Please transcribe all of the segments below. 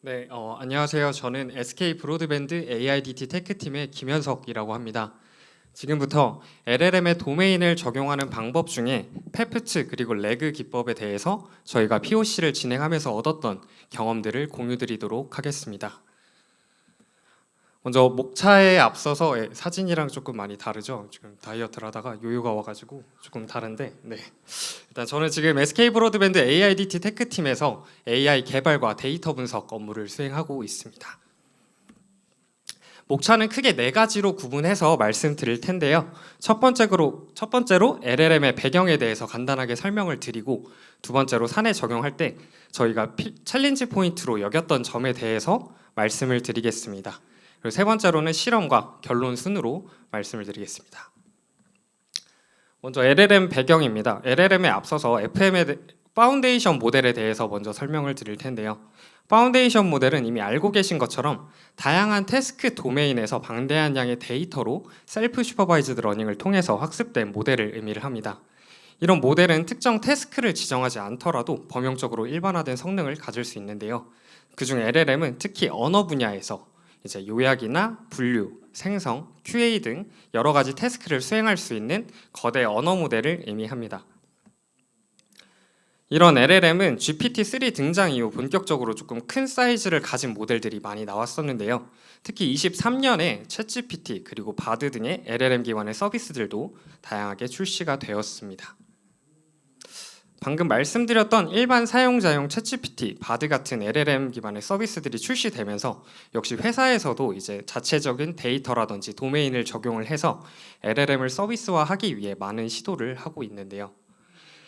네, 안녕하세요. 저는 SK 브로드밴드 AIDT 테크팀의 김현석이라고 합니다. 지금부터 LLM의 도메인을 적용하는 방법 중에 페프트 그리고 레그 기법에 대해서 저희가 POC를 진행하면서 얻었던 경험들을 공유드리도록 하겠습니다. 먼저 목차에 앞서서 사진이랑 조금 많이 다르죠. 지금 다이어트를 하다가 요요가 와가지고 조금 다른데, 네. 일단 저는 지금 SK 브로드밴드 AIDT 테크팀에서 AI 개발과 데이터 분석 업무를 수행하고 있습니다. 목차는 크게 네 가지로 구분해서 말씀드릴 텐데요. 첫 번째로 LLM의 배경에 대해서 간단하게 설명을 드리고, 두 번째로 사내 적용할 때 저희가 챌린지 포인트로 여겼던 점에 대해서 말씀을 드리겠습니다. 그리고 세 번째로는 실험과 결론 순으로 말씀을 드리겠습니다. 먼저 LLM 배경입니다. LLM에 앞서서 FM의 파운데이션 모델에 대해서 먼저 설명을 드릴 텐데요. 파운데이션 모델은 이미 알고 계신 것처럼 다양한 태스크 도메인에서 방대한 양의 데이터로 셀프 슈퍼바이즈드 러닝을 통해서 학습된 모델을 의미를 합니다. 이런 모델은 특정 태스크를 지정하지 않더라도 범용적으로 일반화된 성능을 가질 수 있는데요. 그중 LLM은 특히 언어 분야에서 이제 요약이나 분류, 생성, QA 등 여러 가지 태스크를 수행할 수 있는 거대 언어 모델을 의미합니다. 이런 LLM은 GPT-3 등장 이후 본격적으로 조금 큰 사이즈를 가진 모델들이 많이 나왔었는데요. 특히 23년에 챗GPT 그리고 바드 등의 LLM 기반의 서비스들도 다양하게 출시가 되었습니다. 방금 말씀드렸던 일반 사용자용 챗GPT, 바드 같은 LLM 기반의 서비스들이 출시되면서 역시 회사에서도 이제 자체적인 데이터라든지 도메인을 적용을 해서 LLM을 서비스화하기 위해 많은 시도를 하고 있는데요.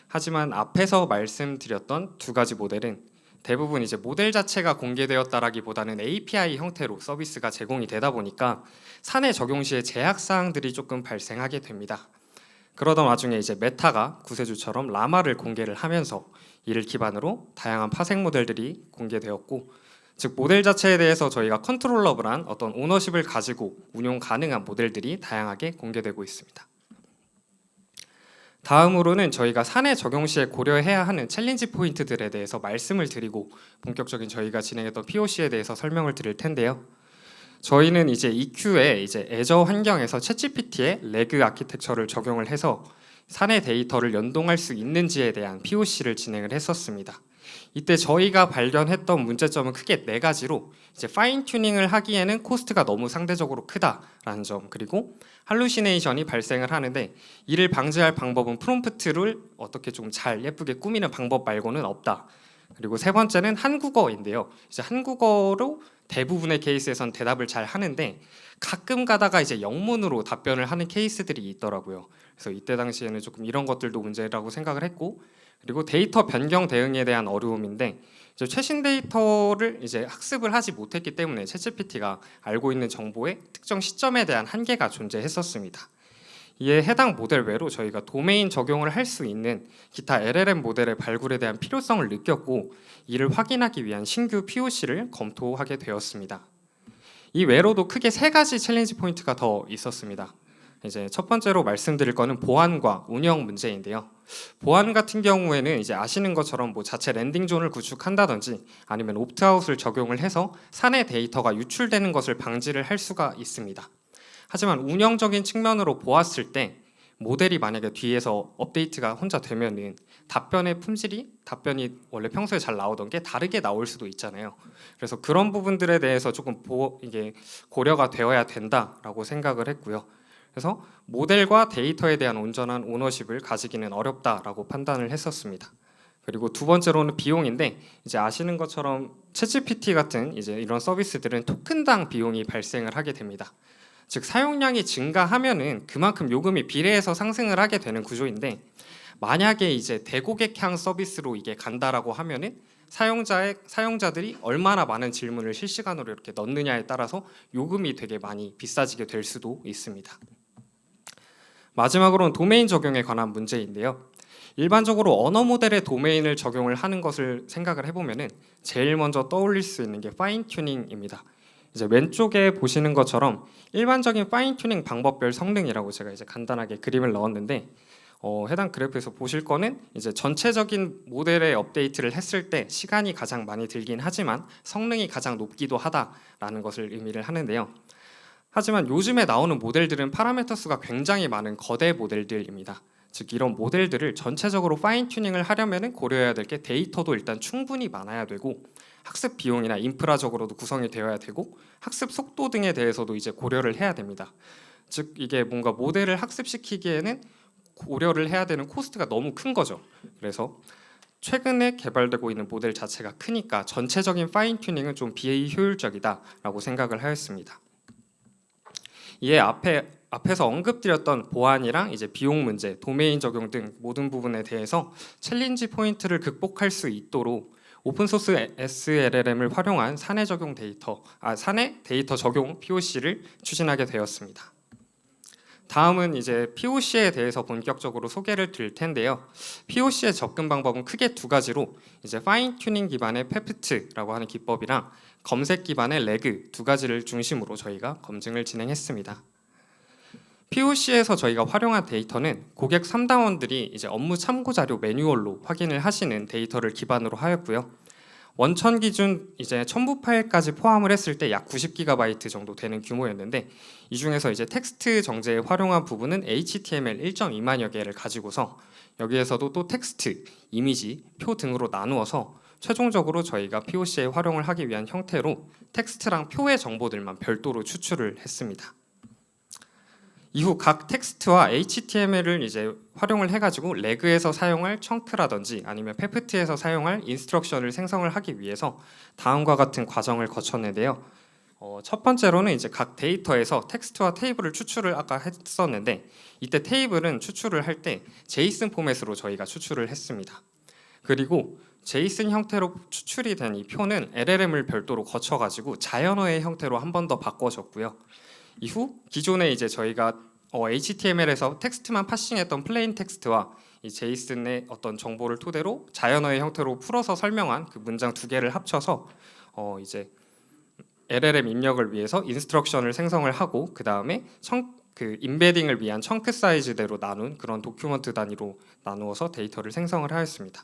하지만 앞에서 말씀드렸던 두 가지 모델은 대부분 이제 모델 자체가 공개되었다라기보다는 API 형태로 서비스가 제공이 되다 보니까 사내 적용 시에 제약 사항들이 조금 발생하게 됩니다. 그러던 와중에 이제 메타가 구세주처럼 라마를 공개를 하면서 이를 기반으로 다양한 파생 모델들이 공개되었고, 즉 모델 자체에 대해서 저희가 컨트롤러블한 어떤 오너십을 가지고 운용 가능한 모델들이 다양하게 공개되고 있습니다. 다음으로는 저희가 사내 적용 시에 고려해야 하는 챌린지 포인트들에 대해서 말씀을 드리고 본격적인 저희가 진행했던 POC에 대해서 설명을 드릴 텐데요. 저희는 이제 EQ에 이제 애저 환경에서 챗GPT의 레그 아키텍처를 적용을 해서 사내 데이터를 연동할 수 있는지에 대한 POC를 진행을 했었습니다. 이때 저희가 발견했던 문제점은 크게 네 가지로 이제 파인 튜닝을 하기에는 코스트가 너무 상대적으로 크다라는 점, 그리고 할루시네이션이 발생을 하는데 이를 방지할 방법은 프롬프트를 어떻게 좀 잘 예쁘게 꾸미는 방법 말고는 없다. 그리고 세 번째는 한국어인데요. 이제 한국어로 대부분의 케이스에선 대답을 잘 하는데 가끔 가다가 이제 영문으로 답변을 하는 케이스들이 있더라고요. 그래서 이때 당시에는 조금 이런 것들도 문제라고 생각을 했고, 그리고 데이터 변경 대응에 대한 어려움인데 이제 최신 데이터를 이제 학습을 하지 못했기 때문에 챗GPT가 알고 있는 정보의 특정 시점에 대한 한계가 존재했었습니다. 이에 해당 모델 외로 저희가 도메인 적용을 할 수 있는 기타 LLM 모델의 발굴에 대한 필요성을 느꼈고, 이를 확인하기 위한 신규 POC를 검토하게 되었습니다. 이 외로도 크게 세 가지 챌린지 포인트가 더 있었습니다. 이제 첫 번째로 말씀드릴 거는 보안 운영 문제인데요. 보안 같은 경우에는 이제 아시는 것처럼 뭐 자체 랜딩 존을 구축한다든지 아니면 옵트아웃을 적용을 해서 사내 데이터가 유출되는 것을 방지를 할 수가 있습니다. 하지만 운영적인 측면으로 보았을 때 모델이 만약에 뒤에서 업데이트가 혼자 되면은 답변의 품질이 답변이 원래 평소에 잘 나오던 게 다르게 나올 수도 있잖아요. 그래서 그런 부분들에 대해서 조금 이게 고려가 되어야 된다라고 생각을 했고요. 그래서 모델과 데이터에 대한 온전한 오너십을 가지기는 어렵다라고 판단을 했었습니다. 그리고 두 번째로는 비용인데 이제 아시는 것처럼 챗GPT 같은 이제 이런 서비스들은 토큰당 비용이 발생을 하게 됩니다. 즉 사용량이 증가하면은 그만큼 요금이 비례해서 상승을 하게 되는 구조인데, 만약에 이제 대고객향 서비스로 이게 간다라고 하면은 사용자들이 얼마나 많은 질문을 실시간으로 이렇게 넣느냐에 따라서 요금이 되게 많이 비싸지게 될 수도 있습니다. 마지막으로는 도메인 적용에 관한 문제인데요. 일반적으로 언어 모델의 도메인을 적용을 하는 것을 생각을 해보면은 제일 먼저 떠올릴 수 있는 게 파인 튜닝입니다. 이제 왼쪽에 보시는 것처럼 일반적인 파인 튜닝 방법별 성능이라고 제가 이제 간단하게 그림을 넣었는데, 해당 그래프에서 보실 거는 이제 전체적인 모델의 업데이트를 했을 때 시간이 가장 많이 들긴 하지만 성능이 가장 높기도 하다라는 것을 의미를 하는데요. 하지만 요즘에 나오는 모델들은 파라미터 수가 굉장히 많은 거대 모델들입니다. 즉 이런 모델들을 전체적으로 파인 튜닝을 하려면 고려해야 될 게 데이터도 일단 충분히 많아야 되고 학습 비용이나 인프라적으로도 구성이 되어야 되고 학습 속도 등에 대해서도 이제 고려를 해야 됩니다. 즉 이게 뭔가 모델을 학습시키기에는 고려를 해야 되는 코스트가 너무 큰 거죠. 그래서 최근에 개발되고 있는 모델 자체가 크니까 전체적인 파인 튜닝은 좀 비효율적이다라고 생각을 하였습니다. 이에 앞에서 언급드렸던 보안이랑 이제 비용 문제, 도메인 적용 등 모든 부분에 대해서 챌린지 포인트를 극복할 수 있도록 오픈소스 SLLM을 활용한 사내 데이터 적용 POC를 추진하게 되었습니다. 다음은 이제 POC에 대해서 본격적으로 소개를 드릴 텐데요. POC의 접근 방법은 크게 두 가지로 이제 파인 튜닝 기반의 페프트라고 하는 기법이랑 검색 기반의 레그 두 가지를 중심으로 저희가 검증을 진행했습니다. POC에서 저희가 활용한 데이터는 고객 3단원들이 이제 업무 참고 자료 매뉴얼로 확인을 하시는 데이터를 기반으로 하였고요. 원천 기준 이제 첨부 파일까지 포함을 했을 때 약 90GB 정도 되는 규모였는데 이 중에서 이제 텍스트 정제에 활용한 부분은 HTML 1.2만여 개를 가지고서 여기에서도 또 텍스트, 이미지, 표 등으로 나누어서 최종적으로 저희가 POC에 활용을 하기 위한 형태로 텍스트랑 표의 정보들만 별도로 추출을 했습니다. 이후 각 텍스트와 HTML을 이제 활용을 해가지고 레그에서 사용할 청크라든지 아니면 페프트에서 사용할 인스트럭션을 생성을 하기 위해서 다음과 같은 과정을 거쳤는데요. 첫 번째로는 이제 각 데이터에서 텍스트와 테이블을 추출을 아까 했었는데 이때 테이블은 추출을 할 때 제이슨 포맷으로 저희가 추출을 했습니다. 그리고 제이슨 형태로 추출이 된 이 표는 LLM을 별도로 거쳐가지고 자연어의 형태로 한 번 더 바꿔줬고요. 이후 기존에 이제 저희가 HTML에서 텍스트만 파싱했던 플레인 텍스트와 이 제이슨의 어떤 정보를 토대로 자연어의 형태로 풀어서 설명한 그 문장 두 개를 합쳐서 이제 LLM 입력을 위해서 인스트럭션을 생성을 하고 그 다음에 그 임베딩을 위한 청크 사이즈대로 나눈 그런 도큐먼트 단위로 나누어서 데이터를 생성을 하였습니다.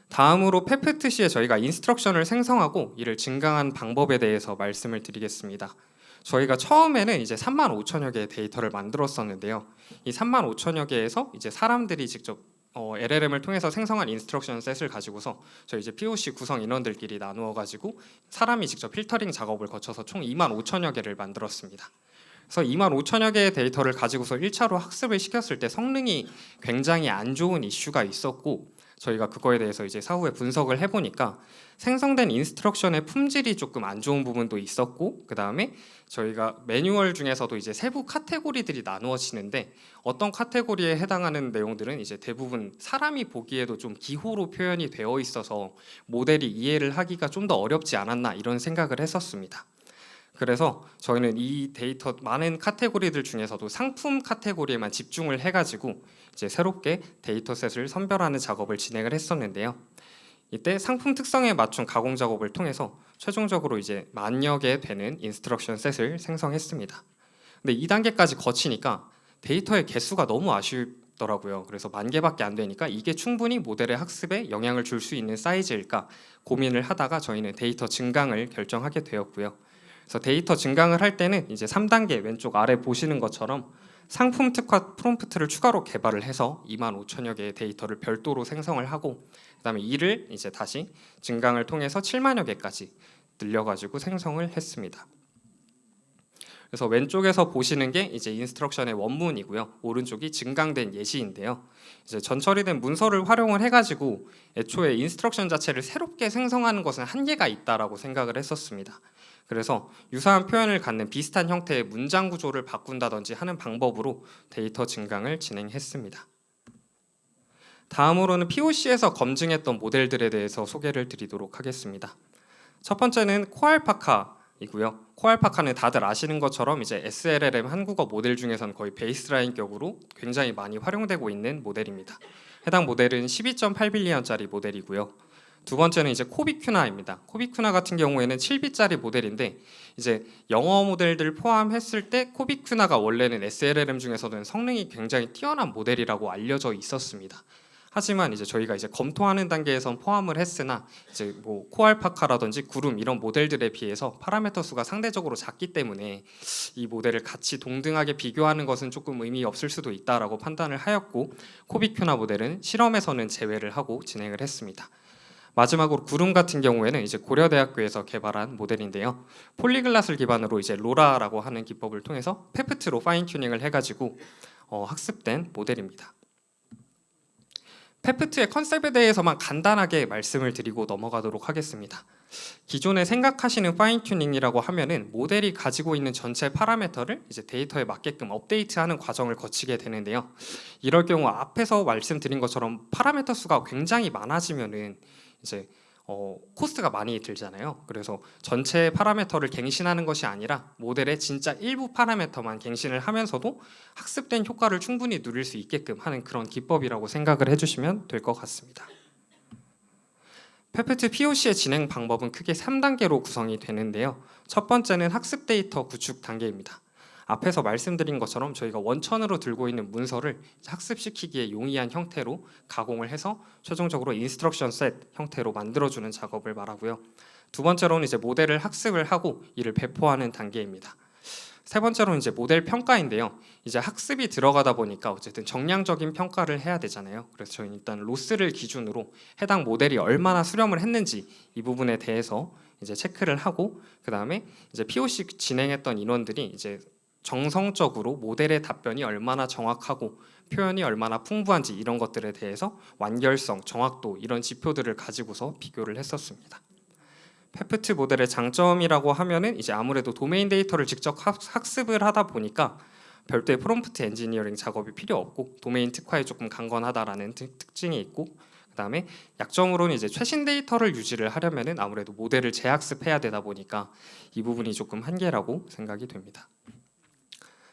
다음으로 페프트 시에 저희가 인스트럭션을 생성하고 이를 증강한 방법에 대해서 말씀을 드리겠습니다. 저희가 처음에는 이제 35,000여 개의 데이터를 만들었었는데요. 이 35,000여 개에서 이제 사람들이 직접 LLM을 통해서 생성한 인스트럭션 셋을 가지고서 저희 이제 POC 구성 인원들끼리 나누어 가지고 사람이 직접 필터링 작업을 거쳐서 총 25,000여 개를 만들었습니다. 그래서 25,000여 개의 데이터를 가지고서 1차로 학습을 시켰을 때 성능이 굉장히 안 좋은 이슈가 있었고 저희가 그거에 대해서 이제 사후에 분석을 해보니까 생성된 인스트럭션의 품질이 조금 안 좋은 부분도 있었고 그 다음에 저희가 매뉴얼 중에서도 이제 세부 카테고리들이 나누어지는데 어떤 카테고리에 해당하는 내용들은 이제 대부분 사람이 보기에도 좀 기호로 표현이 되어 있어서 모델이 이해를 하기가 좀 더 어렵지 않았나 이런 생각을 했었습니다. 그래서 저희는 이 데이터 많은 카테고리들 중에서도 상품 카테고리에만 집중을 해가지고 이제 새롭게 데이터셋을 선별하는 작업을 진행을 했었는데요. 이때 상품 특성에 맞춘 가공 작업을 통해서 최종적으로 이제 10,000여 개 되는 인스트럭션 셋을 생성했습니다. 근데 2단계까지 거치니까 데이터의 개수가 너무 아쉽더라고요. 그래서 10,000개밖에 안 되니까 이게 충분히 모델의 학습에 영향을 줄 수 있는 사이즈일까 고민을 하다가 저희는 데이터 증강을 결정하게 되었고요. 그래서 데이터 증강을 할 때는 이제 3단계 왼쪽 아래 보시는 것처럼 상품 특화 프롬프트를 추가로 개발을 해서 25,000여 개의 데이터를 별도로 생성을 하고 그다음에 이를 이제 다시 증강을 통해서 70,000여 개까지 늘려가지고 생성을 했습니다. 그래서 왼쪽에서 보시는 게 이제 인스트럭션의 원문이고요. 오른쪽이 증강된 예시인데요. 이제 전처리된 문서를 활용을 해가지고 애초에 인스트럭션 자체를 새롭게 생성하는 것은 한계가 있다라고 생각을 했었습니다. 그래서 유사한 표현을 갖는 비슷한 형태의 문장 구조를 바꾼다든지 하는 방법으로 데이터 증강을 진행했습니다. 다음으로는 POC에서 검증했던 모델들에 대해서 소개를 드리도록 하겠습니다. 첫 번째는 코알파카이고요. 코알파카는 다들 아시는 것처럼 이제 SLLM 한국어 모델 중에서는 거의 베이스라인격으로 굉장히 많이 활용되고 있는 모델입니다. 해당 모델은 12.8빌리언짜리 모델이고요. 두 번째는 이제 코비큐나입니다. 코비큐나 같은 경우에는 7빛짜리 모델인데 이제 영어 모델들 포함했을 때 코비큐나가 원래는 SLLM 중에서는 성능이 굉장히 뛰어난 모델이라고 알려져 있었습니다. 하지만 이제 저희가 이제 검토하는 단계에선 포함을 했으나 이제 뭐 코알파카라든지 구름 이런 모델들에 비해서 파라미터 수가 상대적으로 작기 때문에 이 모델을 같이 동등하게 비교하는 것은 조금 의미 없을 수도 있다라고 판단을 하였고 코비큐나 모델은 실험에서는 제외를 하고 진행을 했습니다. 마지막으로 구름 같은 경우에는 이제 고려대학교에서 개발한 모델인데요. 폴리글랏을 기반으로 이제 로라라고 하는 기법을 통해서 페프트로 파인 튜닝을 해가지고 학습된 모델입니다. 페프트의 컨셉에 대해서만 간단하게 말씀을 드리고 넘어가도록 하겠습니다. 기존에 생각하시는 파인 튜닝이라고 하면은 모델이 가지고 있는 전체 파라미터를 이제 데이터에 맞게끔 업데이트하는 과정을 거치게 되는데요. 이럴 경우 앞에서 말씀드린 것처럼 파라미터 수가 굉장히 많아지면은 이제 코스트가 많이 들잖아요. 그래서 전체 파라미터를 갱신하는 것이 아니라 모델의 진짜 일부 파라미터만 갱신을 하면서도 학습된 효과를 충분히 누릴 수 있게끔 하는 그런 기법이라고 생각을 해주시면 될 것 같습니다. 페프트 POC의 진행 방법은 크게 3단계로 구성이 되는데요. 첫 번째는 학습 데이터 구축 단계입니다. 앞에서 말씀드린 것처럼 저희가 원천으로 들고 있는 문서를 학습시키기에 용이한 형태로 가공을 해서 최종적으로 인스트럭션 셋 형태로 만들어주는 작업을 말하고요. 두 번째로는 이제 모델을 학습을 하고 이를 배포하는 단계입니다. 세 번째로는 이제 모델 평가인데요. 이제 학습이 들어가다 보니까 어쨌든 정량적인 평가를 해야 되잖아요. 그래서 저희는 일단 로스를 기준으로 해당 모델이 얼마나 수렴을 했는지 이 부분에 대해서 이제 체크를 하고 그 다음에 이제 POC 진행했던 인원들이 이제 정성적으로 모델의 답변이 얼마나 정확하고 표현이 얼마나 풍부한지 이런 것들에 대해서 완결성, 정확도 이런 지표들을 가지고서 비교를 했었습니다. 페프트 모델의 장점이라고 하면은 이제 아무래도 도메인 데이터를 직접 학습을 하다 보니까 별도의 프롬프트 엔지니어링 작업이 필요 없고 도메인 특화에 조금 강건하다라는 특징이 있고 그다음에 약점으로는 이제 최신 데이터를 유지를 하려면은 아무래도 모델을 재학습해야 되다 보니까 이 부분이 조금 한계라고 생각이 됩니다.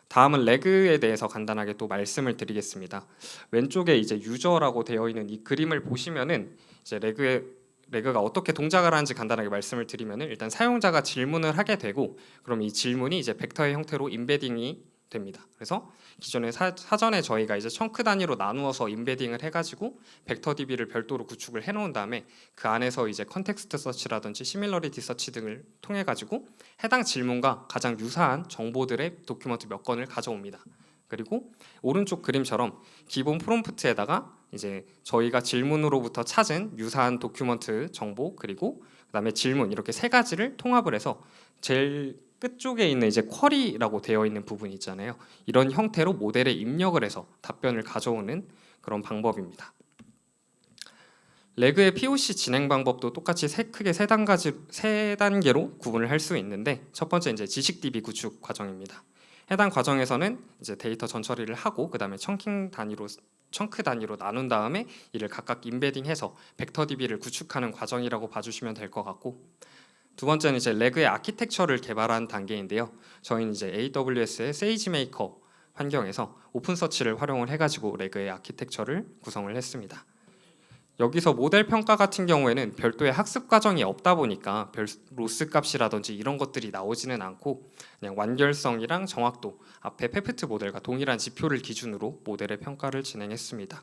다음은 레그에 대해서 간단하게 또 말씀을 드리겠습니다. 왼쪽에 이제 유저라고 되어 있는 이 그림을 보시면은 이제 레그가 어떻게 동작을 하는지 간단하게 말씀을 드리면은 일단 사용자가 질문을 하게 되고 그럼 이 질문이 이제 벡터의 형태로 임베딩이 됩니다. 그래서 기존에 사전에 저희가 이제 청크 단위로 나누어서 임베딩을 해가지고 벡터 DB를 별도로 구축을 해놓은 다음에 그 안에서 이제 컨텍스트 서치라든지 시밀러리티 서치 등을 통해 가지고 해당 질문과 가장 유사한 정보들의 도큐먼트 몇 건을 가져옵니다. 그리고 오른쪽 그림처럼 기본 프롬프트에다가 이제 저희가 질문으로부터 찾은 유사한 도큐먼트 정보 그리고 그다음에 질문 이렇게 세 가지를 통합을 해서 제일 끝쪽에 있는 이제 쿼리라고 되어 있는 부분이 있잖아요. 이런 형태로 모델에 입력을 해서 답변을 가져오는 그런 방법입니다. 레그의 POC 진행 방법도 똑같이 크게 세 단계로 구분을 할 수 있는데 첫 번째 이제 지식 DB 구축 과정입니다. 해당 과정에서는 이제 데이터 전처리를 하고 그다음에 청크 단위로 나눈 다음에 이를 각각 임베딩해서 벡터 DB를 구축하는 과정이라고 봐주시면 될 것 같고 두 번째는 이제 레그의 아키텍처를 개발한 단계인데요. 저희는 이제 AWS의 세이지메이커 환경에서 오픈 서치를 활용을 해가지고 레그의 아키텍처를 구성을 했습니다. 여기서 모델 평가 같은 경우에는 별도의 학습 과정이 없다 보니까 별 로스 값이라든지 이런 것들이 나오지는 않고 그냥 완결성이랑 정확도 앞에 페프트 모델과 동일한 지표를 기준으로 모델의 평가를 진행했습니다.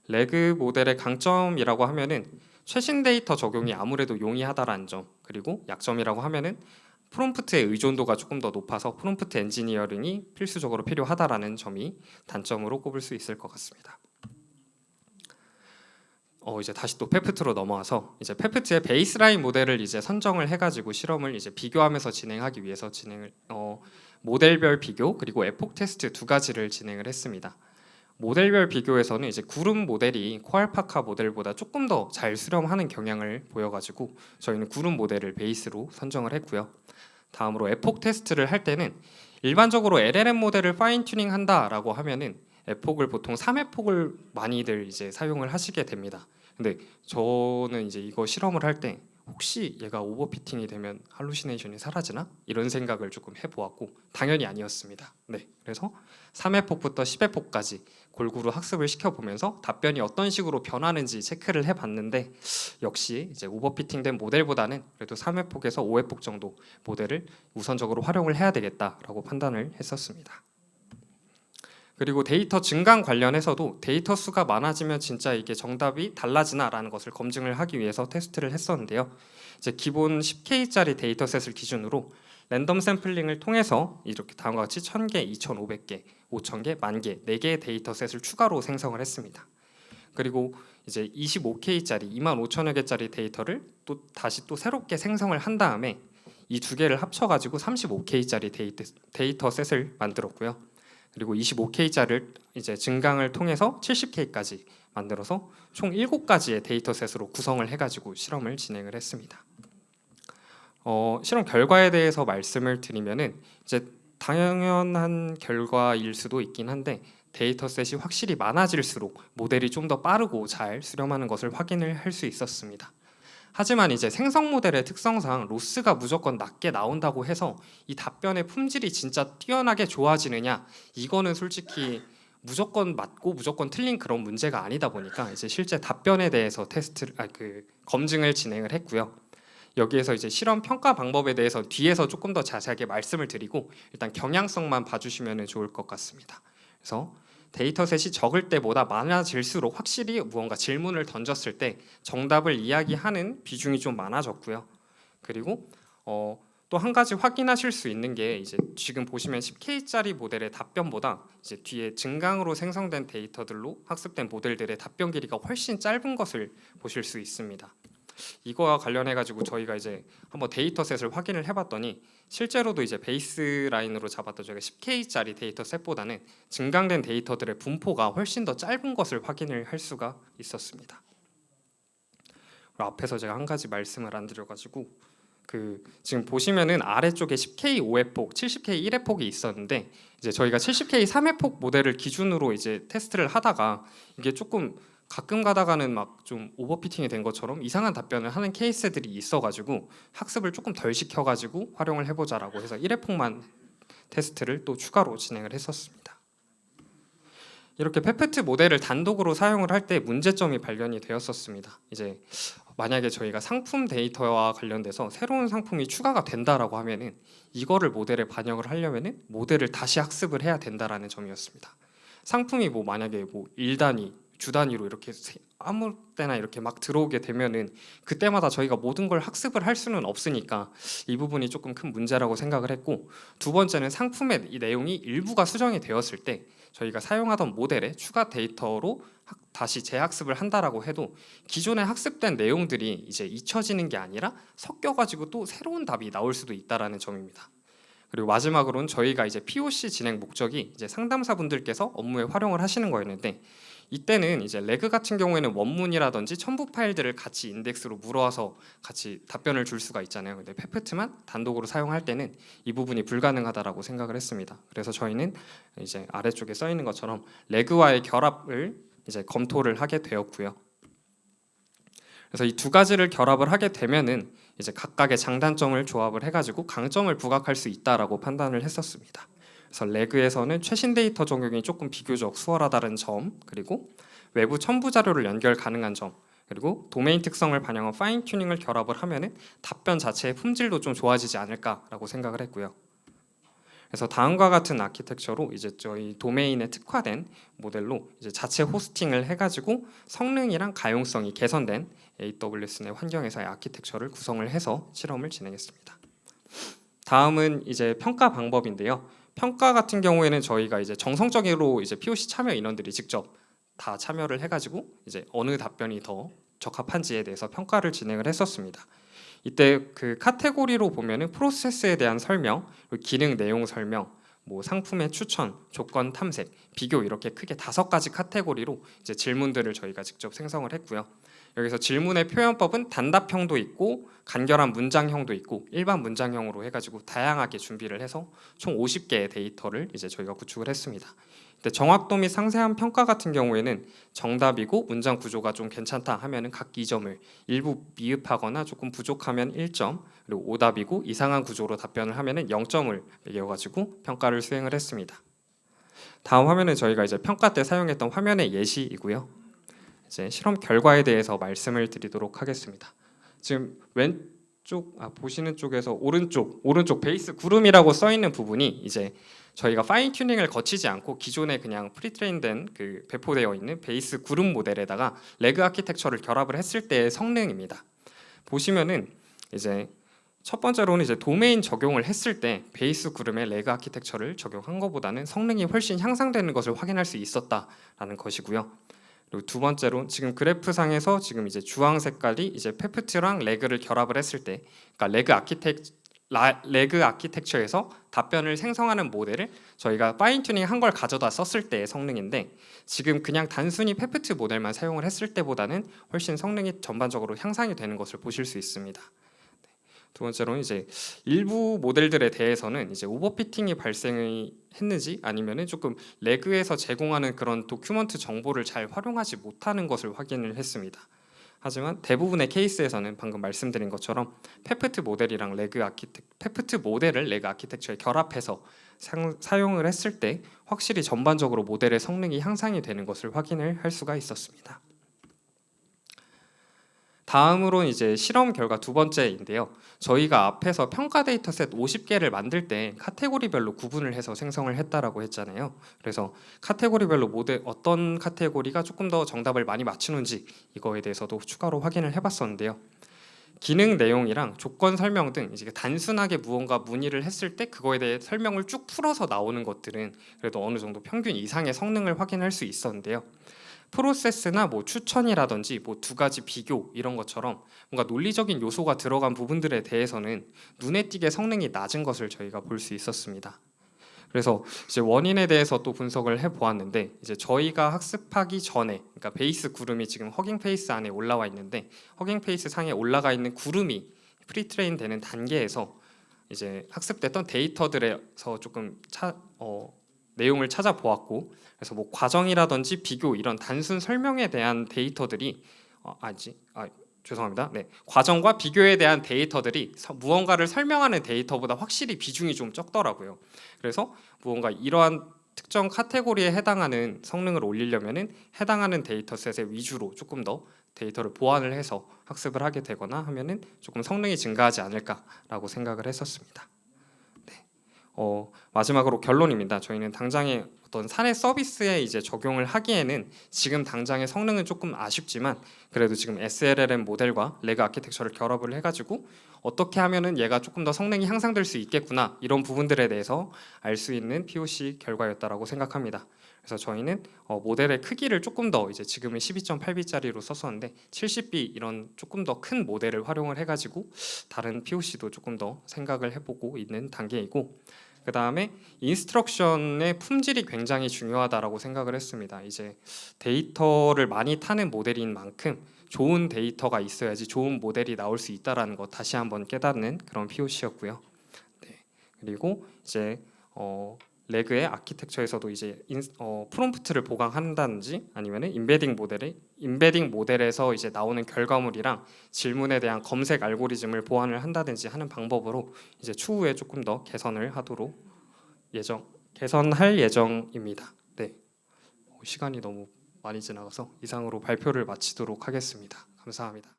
레그 모델의 강점이라고 하면은 최신 데이터 적용이 아무래도 용이하다라는 점 그리고 약점이라고 하면은 프롬프트의 의존도가 조금 더 높아서 프롬프트 엔지니어링이 필수적으로 필요하다라는 점이 단점으로 꼽을 수 있을 것 같습니다. 이제 다시 또 페프트로 넘어와서 이제 페프트의 베이스라인 모델을 이제 선정을 해가지고 실험을 이제 비교하면서 진행하기 위해서 모델별 비교 그리고 에폭 테스트 두 가지를 진행을 했습니다. 모델별 비교에서는 이제 구름 모델이 코알파카 모델보다 조금 더 잘 수렴하는 경향을 보여가지고 저희는 구름 모델을 베이스로 선정을 했고요. 다음으로 에폭 테스트를 할 때는 일반적으로 LLM 모델을 파인 튜닝 한다라고 하면은 에폭을 보통 3에폭을 많이들 이제 사용을 하시게 됩니다. 근데 저는 이제 이거 실험을 할 때 혹시 얘가 오버피팅이 되면 할루시네이션이 사라지나? 이런 생각을 조금 해보았고 당연히 아니었습니다. 네, 그래서 3회폭부터 10회폭까지 골고루 학습을 시켜보면서 답변이 어떤 식으로 변하는지 체크를 해봤는데 역시 이제 오버피팅된 모델보다는 그래도 3회폭에서 5회폭 정도 모델을 우선적으로 활용을 해야 되겠다라고 판단을 했었습니다. 그리고 데이터 증강 관련해서도 데이터 수가 많아지면 진짜 이게 정답이 달라지나라는 것을 검증을 하기 위해서 테스트를 했었는데요. 이제 기본 10K짜리 데이터셋을 기준으로 랜덤 샘플링을 통해서 이렇게 다음과 같이 1000개, 2500개, 5000개, 10,000개 4개의 데이터셋을 추가로 생성을 했습니다. 그리고 이제 25K짜리 25,000여 개짜리 데이터를 또 다시 또 새롭게 생성을 한 다음에 이 두 개를 합쳐가지고 35K짜리 데이터셋을 만들었고요. 그리고 25K짜리를 이제 증강을 통해서 70K까지 만들어서 총 7가지의 데이터셋으로 구성을 해가지고 실험을 진행을 했습니다. 실험 결과에 대해서 말씀을 드리면은 이제 당연한 결과일 수도 있긴 한데 데이터셋이 확실히 많아질수록 모델이 좀 더 빠르고 잘 수렴하는 것을 확인을 할 수 있었습니다. 하지만 이제 생성 모델의 특성상 로스가 무조건 낮게 나온다고 해서 이 답변의 품질이 진짜 뛰어나게 좋아지느냐, 이거는 솔직히 무조건 맞고 무조건 틀린 그런 문제가 아니다 보니까 이제 실제 답변에 대해서 검증을 진행을 했고요. 여기에서 이제 실험 평가 방법에 대해서 뒤에서 조금 더 자세하게 말씀을 드리고 일단 경향성만 봐주시면 좋을 것 같습니다. 그래서 데이터셋이 적을 때보다 많아질수록 확실히 무언가 질문을 던졌을 때 정답을 이야기하는 비중이 좀 많아졌고요. 그리고 또 한 가지 확인하실 수 있는 게 이제 지금 보시면 10K짜리 모델의 답변보다 이제 뒤에 증강으로 생성된 데이터들로 학습된 모델들의 답변 길이가 훨씬 짧은 것을 보실 수 있습니다. 이거와 관련해 가지고 저희가 이제 한번 데이터셋을 확인을 해봤더니 실제로도 이제 베이스라인으로 잡았던 저희가 10K짜리 데이터셋보다는 증강된 데이터들의 분포가 훨씬 더 짧은 것을 확인을 할 수가 있었습니다. 앞에서 제가 한 가지 말씀을 안 드려가지고 지금 보시면은 아래쪽에 10K 5회폭, 70K 1회폭이 있었는데 이제 저희가 70K 3회폭 모델을 기준으로 이제 테스트를 하다가 이게 조금 가끔 가다가는 막 좀 오버피팅이 된 것처럼 이상한 답변을 하는 케이스들이 있어가지고 학습을 조금 덜 시켜가지고 활용을 해보자라고 해서 1회폭만 테스트를 또 추가로 진행을 했었습니다. 이렇게 페페트 모델을 단독으로 사용을 할 때 문제점이 발견이 되었었습니다. 이제 만약에 저희가 상품 데이터와 관련돼서 새로운 상품이 추가가 된다라고 하면은 이거를 모델에 반영을 하려면은 모델을 다시 학습을 해야 된다라는 점이었습니다. 상품이 뭐 만약에 뭐 1단위 주 단위로 이렇게 아무 때나 이렇게 막 들어오게 되면은 그때마다 저희가 모든 걸 학습을 할 수는 없으니까 이 부분이 조금 큰 문제라고 생각을 했고, 두 번째는 상품의 이 내용이 일부가 수정이 되었을 때 저희가 사용하던 모델의 추가 데이터로 다시 재학습을 한다라고 해도 기존에 학습된 내용들이 이제 잊혀지는 게 아니라 섞여가지고 또 새로운 답이 나올 수도 있다라는 점입니다. 그리고 마지막으로는 저희가 이제 POC 진행 목적이 이제 상담사분들께서 업무에 활용을 하시는 거였는데 이때는 이제 레그 같은 경우에는 원문이라든지 첨부 파일들을 같이 인덱스로 물어와서 같이 답변을 줄 수가 있잖아요. 근데 페페트만 단독으로 사용할 때는 이 부분이 불가능하다라고 생각을 했습니다. 그래서 저희는 이제 아래쪽에 써 있는 것처럼 레그와의 결합을 이제 검토를 하게 되었고요. 그래서 이 두 가지를 결합을 하게 되면은 이제 각각의 장단점을 조합을 해가지고 강점을 부각할 수 있다라고 판단을 했었습니다. 그래서 레그에서는 최신 데이터 적용이 조금 비교적 수월하다는 점, 그리고 외부 첨부 자료를 연결 가능한 점, 그리고 도메인 특성을 반영한 파인 튜닝을 결합을 하면은 답변 자체의 품질도 좀 좋아지지 않을까라고 생각을 했고요. 그래서 다음과 같은 아키텍처로 이제 저희 도메인에 특화된 모델로 이제 자체 호스팅을 해가지고 성능이랑 가용성이 개선된 AWS 내 환경에서의 아키텍처를 구성을 해서 실험을 진행했습니다. 다음은 이제 평가 방법인데요. 평가 같은 경우에는 저희가 이제 정성적으로 이제 POC 참여 인원들이 직접 다 참여를 해가지고 이제 어느 답변이 더 적합한지에 대해서 평가를 진행을 했었습니다. 이때 그 카테고리로 보면은 프로세스에 대한 설명, 기능 내용 설명, 뭐 상품의 추천, 조건 탐색, 비교 이렇게 크게 5가지 카테고리로 이제 질문들을 저희가 직접 생성을 했고요. 여기서 질문의 표현법은 단답형도 있고 간결한 문장형도 있고 일반 문장형으로 해가지고 다양하게 준비를 해서 총 50개의 데이터를 이제 저희가 구축을 했습니다. 근데 정확도 및 상세한 평가 같은 경우에는 정답이고 문장 구조가 좀 괜찮다 하면은 각 2점을, 일부 미흡하거나 조금 부족하면 1점, 그리고 오답이고 이상한 구조로 답변을 하면은 0점을 매겨가지고 평가를 수행을 했습니다. 다음 화면은 저희가 이제 평가 때 사용했던 화면의 예시이고요. 이제 실험 결과에 대해서 말씀을 드리도록 하겠습니다. 지금 왼쪽 보시는 쪽에서 오른쪽 베이스 구름이라고 써 있는 부분이 이제 저희가 파인 튜닝을 거치지 않고 기존에 그냥 프리트레인된 그 배포되어 있는 베이스 구름 모델에다가 레그 아키텍처를 결합을 했을 때의 성능입니다. 보시면은 이제 첫 번째로는 이제 도메인 적용을 했을 때 베이스 구름에 레그 아키텍처를 적용한 것보다는 성능이 훨씬 향상되는 것을 확인할 수 있었다라는 것이고요. 그리고 두 번째로 지금 그래프상에서 지금 이제 주황 색깔이 이제 페프트랑 레그를 결합을 했을 때, 그러니까 레그 아키텍처에서 답변을 생성하는 모델을 저희가 파인 튜닝 한 걸 가져다 썼을 때의 성능인데, 지금 그냥 단순히 페프트 모델만 사용을 했을 때보다는 훨씬 성능이 전반적으로 향상이 되는 것을 보실 수 있습니다. 두 번째로는 이제 일부 모델들에 대해서는 이제 오버피팅이 발생이 했는지 아니면은 조금 레그에서 제공하는 그런 도큐먼트 정보를 잘 활용하지 못하는 것을 확인을 했습니다. 하지만 대부분의 케이스에서는 방금 말씀드린 것처럼 페프트 모델을 레그 아키텍처에 결합해서 사용을 했을 때 확실히 전반적으로 모델의 성능이 향상이 되는 것을 확인을 할 수가 있었습니다. 다음으로 이제 실험 결과 두 번째인데요. 저희가 앞에서 평가 데이터셋 50개를 만들 때 카테고리별로 구분을 해서 생성을 했다라고 했잖아요. 그래서 카테고리별로 모델 어떤 카테고리가 조금 더 정답을 많이 맞추는지 이거에 대해서도 추가로 확인을 해봤었는데요. 기능 내용이랑 조건 설명 등 이제 단순하게 무언가 문의를 했을 때 그거에 대해 설명을 쭉 풀어서 나오는 것들은 그래도 어느 정도 평균 이상의 성능을 확인할 수 있었는데요. 프로세스나 뭐 추천이라든지 뭐 두 가지 비교 이런 것처럼 뭔가 논리적인 요소가 들어간 부분들에 대해서는 눈에 띄게 성능이 낮은 것을 저희가 볼 수 있었습니다. 그래서 이제 원인에 대해서 또 분석을 해 보았는데, 이제 저희가 학습하기 전에, 그러니까 베이스 구름이 지금 허깅 페이스 안에 올라와 있는데 허깅 페이스 상에 올라가 있는 구름이 프리트레인 되는 단계에서 이제 학습됐던 데이터들에서 조금 내용을 찾아보았고, 그래서 뭐 과정이라든지 비교 이런 단순 설명에 대한 데이터들이 죄송합니다. 네, 과정과 비교에 대한 데이터들이 무언가를 설명하는 데이터보다 확실히 비중이 좀 적더라고요. 그래서 무언가 이러한 특정 카테고리에 해당하는 성능을 올리려면은 해당하는 데이터셋의 위주로 조금 더 데이터를 보완을 해서 학습을 하게 되거나 하면은 조금 성능이 증가하지 않을까라고 생각을 했었습니다. 마지막으로 결론입니다. 저희는 당장의 어떤 사내 서비스에 이제 적용을 하기에는 지금 당장의 성능은 조금 아쉽지만 그래도 지금 SLLM 모델과 레그 아키텍처를 결합을 해가지고 어떻게 하면은 얘가 조금 더 성능이 향상될 수 있겠구나, 이런 부분들에 대해서 알 수 있는 POC 결과였다라고 생각합니다. 그래서 저희는 모델의 크기를 조금 더 이제 지금은 12.8B짜리로 썼었는데 70B 이런 조금 더 큰 모델을 활용을 해가지고 다른 POC도 조금 더 생각을 해보고 있는 단계이고, 그 다음에 인스트럭션의 품질이 굉장히 중요하다라고 생각을 했습니다. 이제 데이터를 많이 타는 모델인 만큼 좋은 데이터가 있어야지 좋은 모델이 나올 수 있다라는 거 다시 한번 깨닫는 그런 POC였고요. 네. 그리고 이제 레그의 아키텍처에서도 이제 프롬프트를 보강한다든지 아니면은 임베딩 모델에서 이제 나오는 결과물이랑 질문에 대한 검색 알고리즘을 보완을 한다든지 하는 방법으로 이제 추후에 조금 더 개선할 예정입니다. 네, 시간이 너무 많이 지나가서 이상으로 발표를 마치도록 하겠습니다. 감사합니다.